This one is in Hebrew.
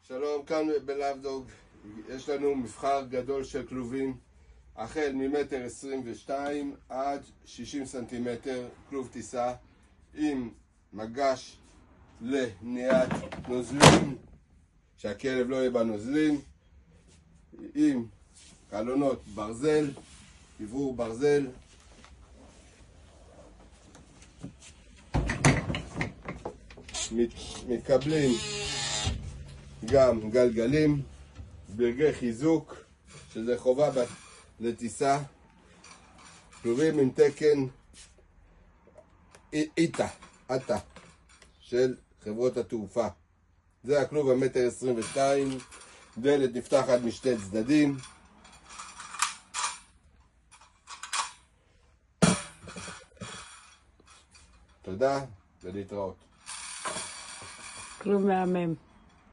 שלום, כאן בלאבדוג. יש לנו מבחר גדול של כלובים, החל ממטר 22 עד 60 סנטימטר, כלוב טיסה עם מגש למניעת נוזלים, שהכלב לא יהיה בנוזלים, עם קלונות ברזל, עברור ברזל, מתקבלים גם גלגלים, ברגי חיזוק, שזה חובה לטיסה, כלובים עם תקן איטה של חברות התעופה. זה הכלוב המטר 22, דלת נפתחת משתי צדדים. תודה ולהתראות. כלוב מהמם.